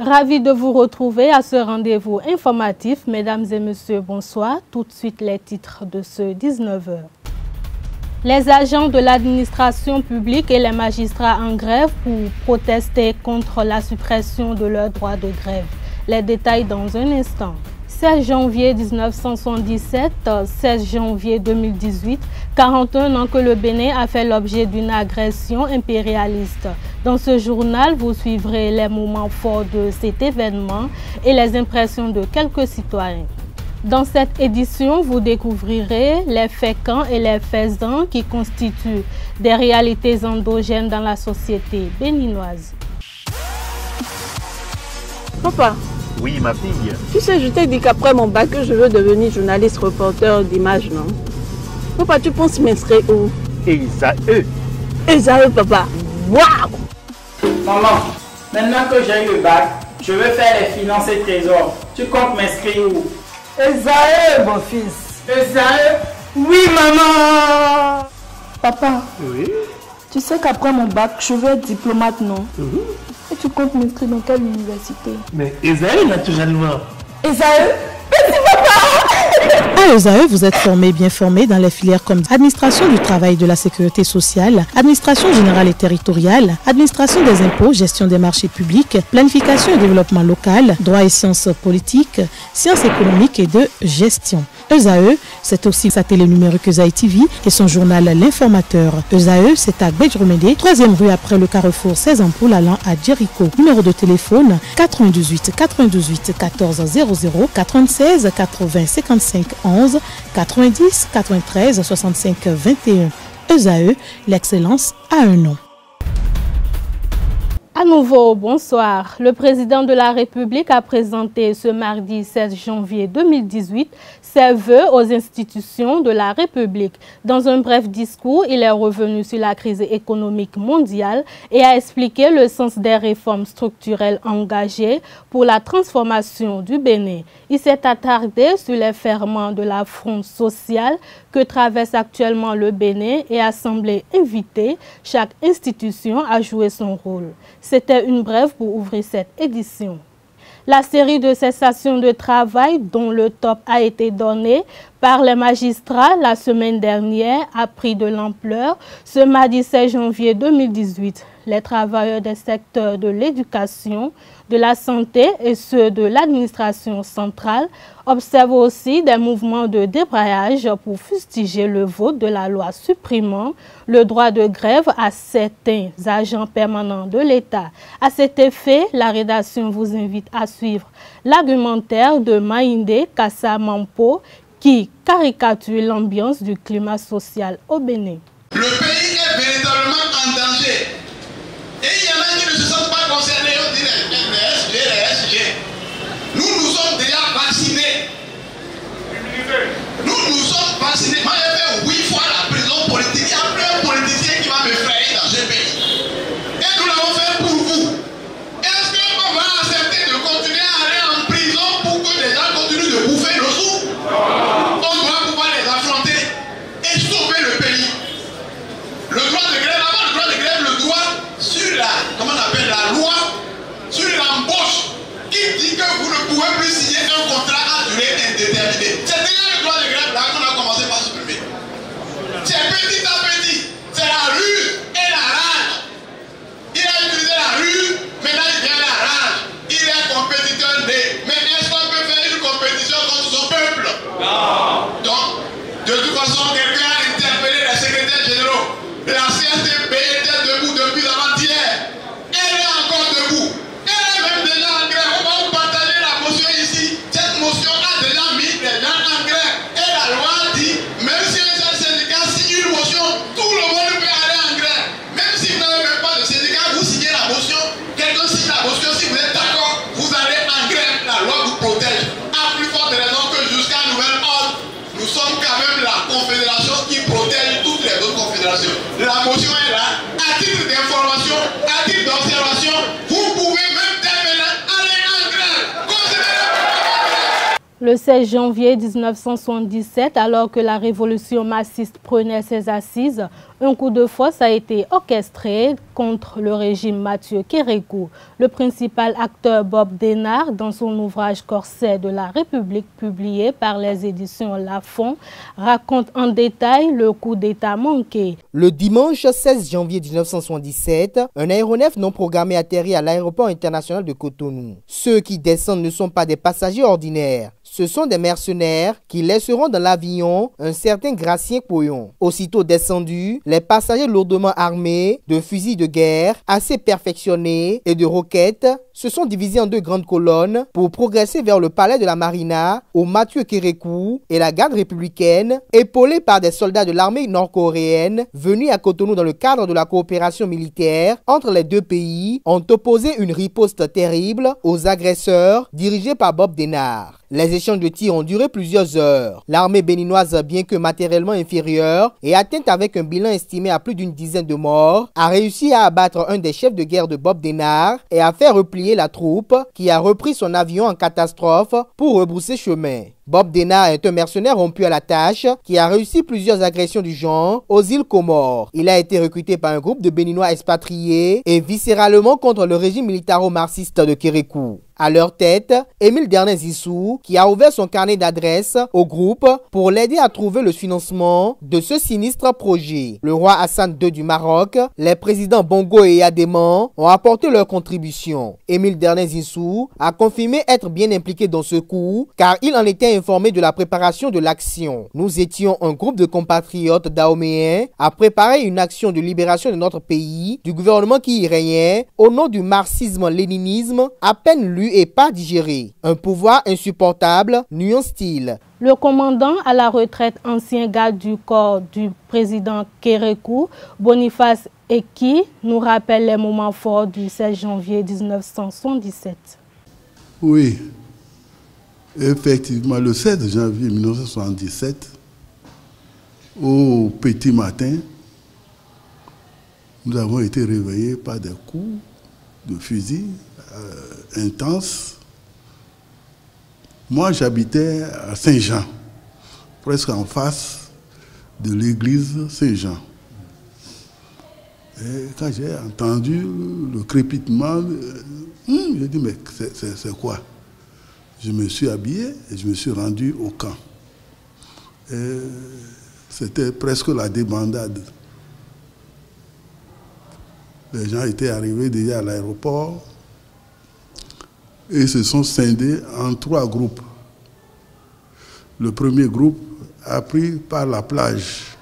Ravi de vous retrouver à ce rendez-vous informatif. Mesdames et messieurs, bonsoir. Tout de suite les titres de ce 19h. Les agents de l'administration publique et les magistrats en grève pour protester contre la suppression de leur droit de grève. Les détails dans un instant. 16 janvier 1977, 16 janvier 2018, 41 ans que le Bénin a fait l'objet d'une agression impérialiste. Dans ce journal, vous suivrez les moments forts de cet événement et les impressions de quelques citoyens. Dans cette édition, vous découvrirez les fécans et les faisans qui constituent des réalités endogènes dans la société béninoise. Papa. Oui, ma fille. Tu sais, je t'ai dit qu'après mon bac, je veux devenir journaliste reporter d'images, non? Papa, tu penses m'inscrire où? Esaü. Esaü, papa. Waouh! Maman, maintenant que j'ai eu le bac, je veux faire les finances et trésors. Tu comptes m'inscrire où? Esaü, mon fils. Esaü? Oui, maman! Papa, Oui. tu sais qu'après mon bac, je veux être diplomate, non? Et tu comptes m'inscrire dans quelle université? Mais Esaü, naturellement. Esaü? À ESAE, vous êtes bien formé dans les filières comme administration du travail et de la sécurité sociale, administration générale et territoriale, administration des impôts, gestion des marchés publics, planification et développement local, droit et sciences politiques, sciences économiques et de gestion. ESAE, c'est aussi sa télé numérique ESAE TV et son journal L'Informateur. ESAE, c'est à Bedjromede, 3e rue après le carrefour 16 ampoules allant à Jericho. Numéro de téléphone 98 98 14 00 96 80 55 11 90 93 65 21. ESAE, l'excellence a un nom. À nouveau, bonsoir. Le président de la République a présenté ce mardi 16 janvier 2018 ses vœux aux institutions de la République. Dans un bref discours, il est revenu sur la crise économique mondiale et a expliqué le sens des réformes structurelles engagées pour la transformation du Bénin. Il s'est attardé sur les ferments de la fronde sociale que traverse actuellement le Bénin et a semblé inviter chaque institution à jouer son rôle. C'était une brève pour ouvrir cette édition. La série de cessations de travail dont le top a été donné par les magistrats la semaine dernière a pris de l'ampleur. Ce mardi 16 janvier 2018, les travailleurs des secteurs de l'éducation, de la santé et ceux de l'administration centrale observent aussi des mouvements de débrayage pour fustiger le vote de la loi supprimant le droit de grève à certains agents permanents de l'État. À cet effet, la rédaction vous invite à suivre l'argumentaire de Maïndé Kassamampo qui caricature l'ambiance du climat social au Bénin. Le pays est véritablement en danger. Et il y en a qui ne se sentent pas concernés. On dit les SG. Nous sommes déjà vaccinés. Nous sommes vaccinés. Moi, j'ai fait 8 fois la prison politique. Il n'y a plus un politicien qui va me frayer dans ce pays. Et nous l'avons fait pour vous. Est-ce qu'on va accepter de continuer à aller en prison pour que les gens continuent de bouffer nos sous? On doit pouvoir les affronter et sauver le pays. Le droit de grève, avant le droit de grève, le droit sur la, comment on appelle, la loi sur l'embauche qui dit que vous ne pouvez plus signer un contrat à durée indéterminée. C'est déjà le droit de grève là qu'on a commencé par supprimer. C'est petit à petit. C'est la ruse et la rage. Il a utilisé la ruse, maintenant il vient la rage. Il est compétiteur né. Mais est-ce qu'on peut faire une compétition contre son peuple? Non. Donc, de toute façon, quelqu'un a interpellé les secrétaires généraux. La CSTP était debout depuis avant-hier. Elle est encore debout. Elle est même déjà en grève. On va vous partager la motion ici. Cette motion a déjà mis les gens en grève. Et la loi dit, même si un seul syndicat signe une motion, tout le monde peut aller en grève. Même si vous n'avez même pas de syndicat, vous signez la motion. Quelqu'un signe la motion. Si vous êtes d'accord, vous allez en grève. La loi vous protège. À plus forte raison que jusqu'à nouvel ordre, nous sommes quand même la confédération qui protège toutes les autres confédérations. La motion est là. À titre d'information, à titre d'observation, vous pouvez même dès maintenant aller en grève. Le 16 janvier 1977, alors que la révolution massiste prenait ses assises, Un coup de force a été orchestré contre le régime Mathieu Kérékou. Le principal acteur Bob Denard, dans son ouvrage Corset de la République publié par les éditions Lafon, raconte en détail le coup d'État manqué. Le dimanche 16 janvier 1977, un aéronef non programmé atterrit à l'aéroport international de Cotonou. Ceux qui descendent ne sont pas des passagers ordinaires. Ce sont des mercenaires qui laisseront dans l'avion un certain Gracien Poyon. Aussitôt descendus, les passagers lourdement armés de fusils de guerre assez perfectionnés et de roquettes se sont divisés en deux grandes colonnes pour progresser vers le palais de la Marina où Mathieu Kérékou et la garde républicaine, épaulés par des soldats de l'armée nord-coréenne venus à Cotonou dans le cadre de la coopération militaire entre les deux pays, ont opposé une riposte terrible aux agresseurs dirigés par Bob Denard. Les échanges de tirs ont duré plusieurs heures. L'armée béninoise, bien que matériellement inférieure et atteinte avec un bilan estimé à plus d'une dizaine de morts, a réussi à abattre un des chefs de guerre de Bob Denard et à faire replier la troupe qui a repris son avion en catastrophe pour rebrousser chemin. Bob Denard est un mercenaire rompu à la tâche qui a réussi plusieurs agressions du genre aux îles Comores. Il a été recruté par un groupe de Béninois expatriés et viscéralement contre le régime militaro-marxiste de Kérékou. À leur tête, Émile Dernet-Zissou, qui a ouvert son carnet d'adresses au groupe pour l'aider à trouver le financement de ce sinistre projet. Le roi Hassan II du Maroc, les présidents Bongo et Adéman ont apporté leur contribution. Émile Dernet-Zissou a confirmé être bien impliqué dans ce coup car il en était informé de la préparation de l'action. Nous étions un groupe de compatriotes dahoméens à préparer une action de libération de notre pays du gouvernement qui y régnait au nom du marxisme-léninisme à peine lu et pas digéré. Un pouvoir insupportable, nuance-t-il. Le commandant à la retraite, ancien garde du corps du président Kérékou, Boniface Eki, nous rappelle les moments forts du 16 janvier 1977. Oui, effectivement, le 16 janvier 1977, au petit matin, nous avons été réveillés par des coups de fusil intenses. Moi, j'habitais à Saint-Jean, presque en face de l'église Saint-Jean. Et quand j'ai entendu le crépitement, j'ai dit, mais c'est quoi? Je me suis habillé et je me suis rendu au camp. C'était presque la débandade. Les gens étaient arrivés déjà à l'aéroport et se sont scindés en 3 groupes. Le premier groupe a pris par la plage.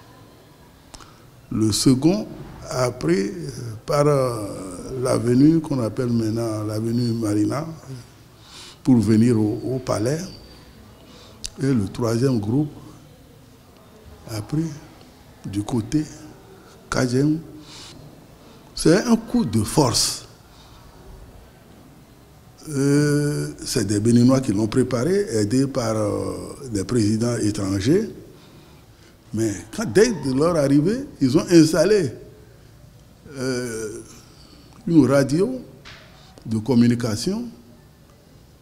Le second a pris par l'avenue qu'on appelle maintenant l'avenue Marina pour venir au palais. Et le troisième groupe a pris du côté Kajem. C'est un coup de force. C'est des Béninois qui l'ont préparé, aidés par des présidents étrangers. Mais dès leur arrivée, ils ont installé une radio de communication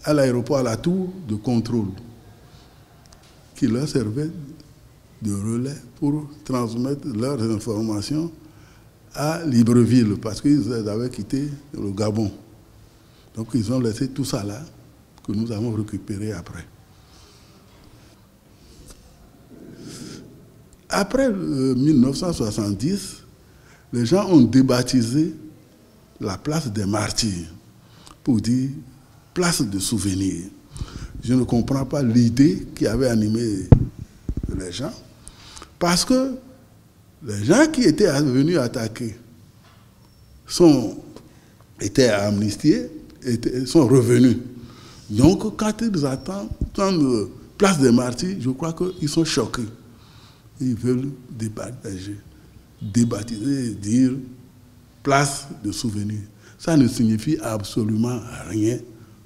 à l'aéroport, à la tour de contrôle, qui leur servait de relais pour transmettre leurs informations à Libreville, parce qu'ils avaient quitté le Gabon. Donc ils ont laissé tout ça là, que nous avons récupéré après. Après 1970, les gens ont débaptisé la place des martyrs pour dire place de souvenir. Je ne comprends pas l'idée qui avait animé les gens, parce que les gens qui étaient venus attaquer étaient amnistiés, sont revenus. Donc, quand ils attendent place des martyrs, je crois qu'ils sont choqués. Ils veulent débaptiser, dire place de souvenir. Ça ne signifie absolument rien.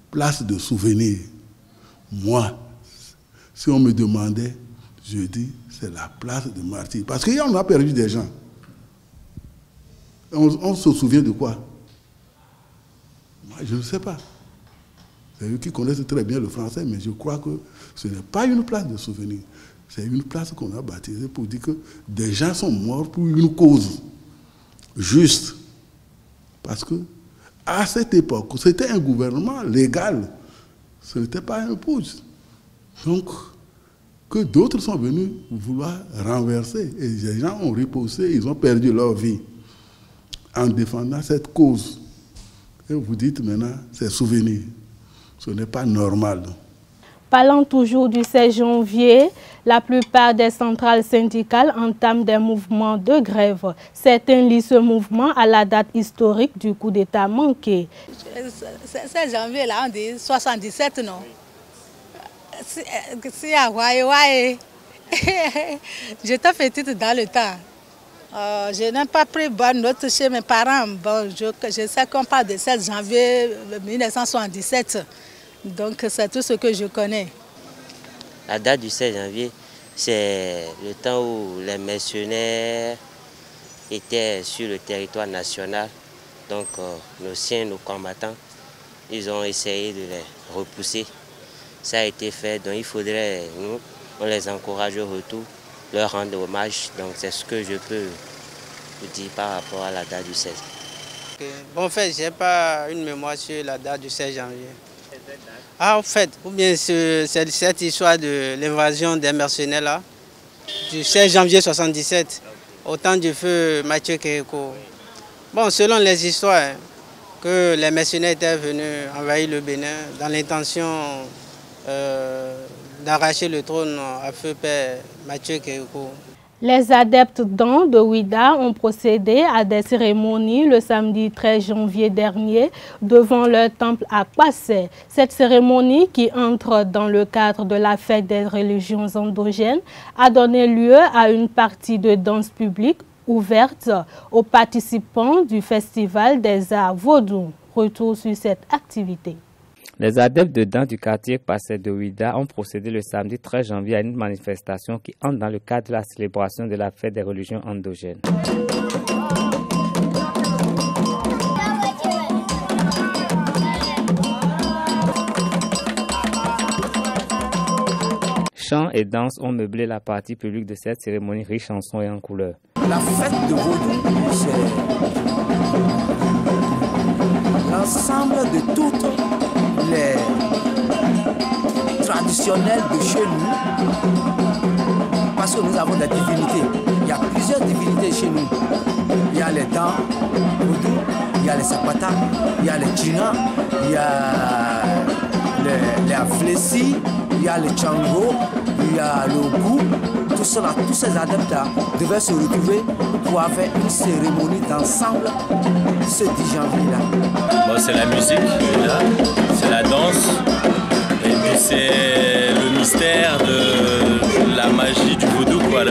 Place de souvenir. Moi, si on me demandait, je dis, c'est la place de martyrs. Parce qu'on a perdu des gens. On se souvient de quoi? Moi, je ne sais pas. C'est eux qui connaissent très bien le français, mais je crois que ce n'est pas une place de souvenir. C'est une place qu'on a baptisée pour dire que des gens sont morts pour une cause juste. Parce que à cette époque, c'était un gouvernement légal. Ce n'était pas un putsch. Donc, que d'autres sont venus vouloir renverser. Et les gens ont riposté, ils ont perdu leur vie en défendant cette cause. Et vous dites maintenant, c'est souvenir. Ce n'est pas normal. Parlant toujours du 16 janvier, la plupart des centrales syndicales entament des mouvements de grève. Certains lient ce mouvement à la date historique du coup d'État manqué. 16 janvier, là, on dit 77, non? J'étais petite dans le temps. Je n'ai pas pris bonne note chez mes parents. Bon, je sais qu'on parle de 16 janvier 1977. Donc c'est tout ce que je connais. La date du 16 janvier, c'est le temps où les mercenaires étaient sur le territoire national. Donc nos siens, nos combattants, ils ont essayé de les repousser. Ça a été fait, donc il faudrait, nous, on les encourage au retour, leur rendre hommage. Donc c'est ce que je peux vous dire par rapport à la date du 16. Bon, en fait, je n'ai pas une mémoire sur la date du 16 janvier. Ah, en fait, ou bien c'est cette histoire de l'invasion des mercenaires là, du 16 janvier 1977, au temps du feu Mathieu Kéhéko. Bon, selon les histoires, que les mercenaires étaient venus envahir le Bénin dans l'intention d'arracher le trône à feu père Mathieu Kéhéko. Les adeptes d'An de Ouida ont procédé à des cérémonies le samedi 13 janvier dernier devant leur temple à Kwassé. Cette cérémonie, qui entre dans le cadre de la fête des religions endogènes, a donné lieu à une partie de danse publique ouverte aux participants du Festival des Arts Vaudou. Retour sur cette activité. Les adeptes de danse du quartier Kwassé de Ouida ont procédé le samedi 13 janvier à une manifestation qui entre dans le cadre de la célébration de la fête des religions endogènes. Chants et danses ont meublé la partie publique de cette cérémonie riche en sons et en couleurs. La fête de Vaudou, c'est l'ensemble de toutes les traditionnels de chez nous, parce que nous avons des divinités. Il y a plusieurs divinités chez nous. Il y a les dents, il y a les sapata, il y a les tchina, il y a les aflessis, il y a les tchango, il y a le goût. Tout cela, tous ces adeptes-là devaient se retrouver pour faire une cérémonie d'ensemble ce 10 janvier-là. Bon, c'est la musique, c'est la danse, et puis c'est le mystère de la magie du vaudou, quoi.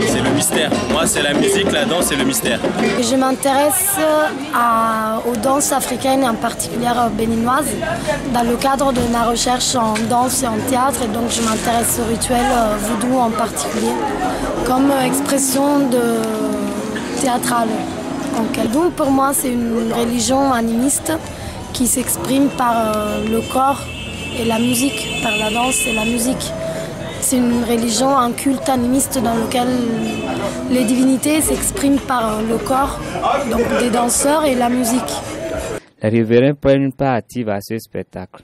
C'est le mystère. Pour moi, c'est la musique, la danse et le mystère. Je m'intéresse aux danses africaines, en particulier béninoises, dans le cadre de ma recherche en danse et en théâtre. Et donc, je m'intéresse au rituel vaudou en particulier, comme expression théâtrale. Donc, pour moi, c'est une religion animiste qui s'exprime par le corps et la musique, par la danse et la musique. C'est une religion, un culte animiste dans lequel les divinités s'expriment par le corps, donc des danseurs et la musique. Les riverains prennent une part active à ce spectacle.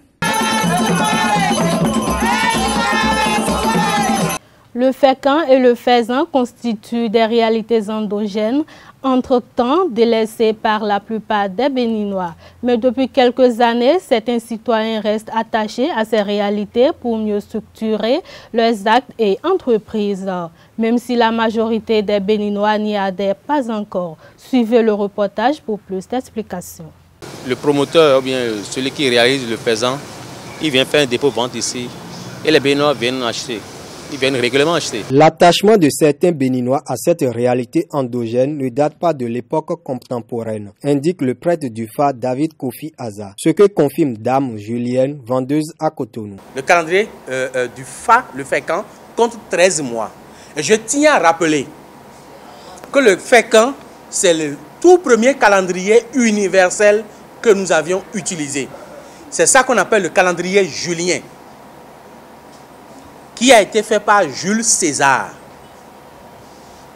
Le fécamp et le faisan constituent des réalités endogènes, entre-temps délaissées par la plupart des Béninois. Mais depuis quelques années, certains citoyens restent attachés à ces réalités pour mieux structurer leurs actes et entreprises. Même si la majorité des Béninois n'y adhèrent pas encore. Suivez le reportage pour plus d'explications. Le promoteur, ou bien celui qui réalise le faisan, il vient faire un dépôt vente ici et les Béninois viennent acheter. Ils viennent régulièrement acheter. L'attachement de certains Béninois à cette réalité endogène ne date pas de l'époque contemporaine, indique le prêtre du phare David Kofi Aza, ce que confirme Dame Julienne, vendeuse à Cotonou. Le calendrier du phare, le fécamp, compte 13 mois. Et je tiens à rappeler que le fécamp, c'est le tout premier calendrier universel que nous avions utilisé. C'est ça qu'on appelle le calendrier julien. qui a été fait par Jules César.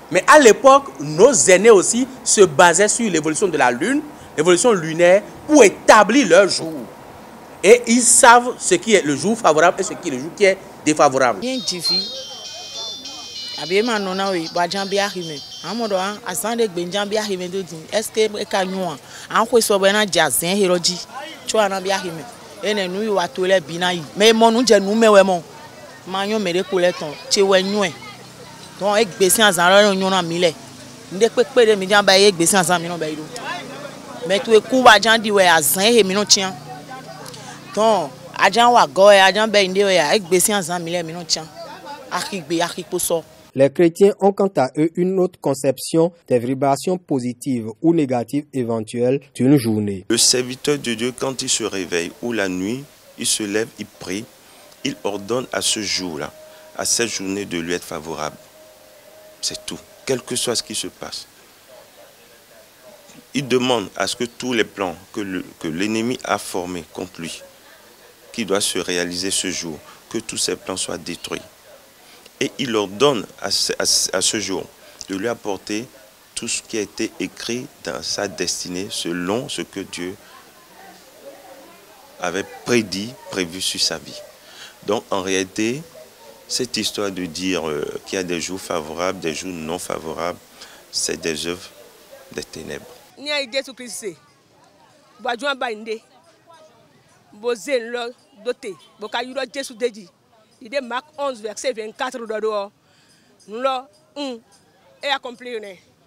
Mais à l'époque, nos aînés aussi se basaient sur l'évolution de la Lune, l'évolution lunaire, pour établir leur jour. Et ils savent ce qui est le jour favorable et ce qui est le jour qui est défavorable. Donc, avec Bessin en Zara, on a mis les pépés de Midian Baye, Bessin en Zamino Baïdo. Mais tout est court à Jean Diwe à Zin et Minotien. Donc, à Jean Wagoy, à Jean Baïndé, avec Bessin en Zamile Minotien. Les chrétiens ont quant à eux une autre conception des vibrations positives ou négatives éventuelles d'une journée. Le serviteur de Dieu, quand il se réveille ou la nuit, il se lève, il prie, il ordonne à ce jour-là, à cette journée de lui être favorable. C'est tout, quel que soit ce qui se passe. Il demande à ce que tous les plans que l'ennemi a formés contre lui, qui doit se réaliser ce jour, que tous ces plans soient détruits. Et il ordonne à ce jour de lui apporter tout ce qui a été écrit dans sa destinée selon ce que Dieu avait prévu sur sa vie. Donc en réalité, cette histoire de dire qu'il y a des jours favorables, des jours non favorables, c'est des œuvres des ténèbres. Marc 11, verset 24.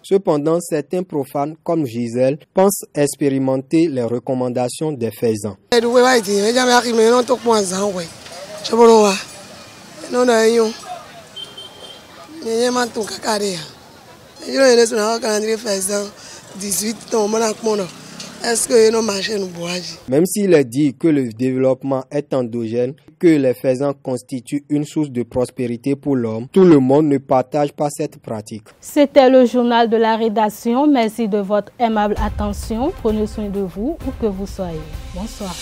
Cependant, certains profanes comme Gisèle pensent expérimenter les recommandations des faisans. Même s'il est dit que le développement est endogène, que les faisans constituent une source de prospérité pour l'homme, tout le monde ne partage pas cette pratique. C'était le journal de la rédaction. Merci de votre aimable attention. Prenez soin de vous où que vous soyez. Bonsoir.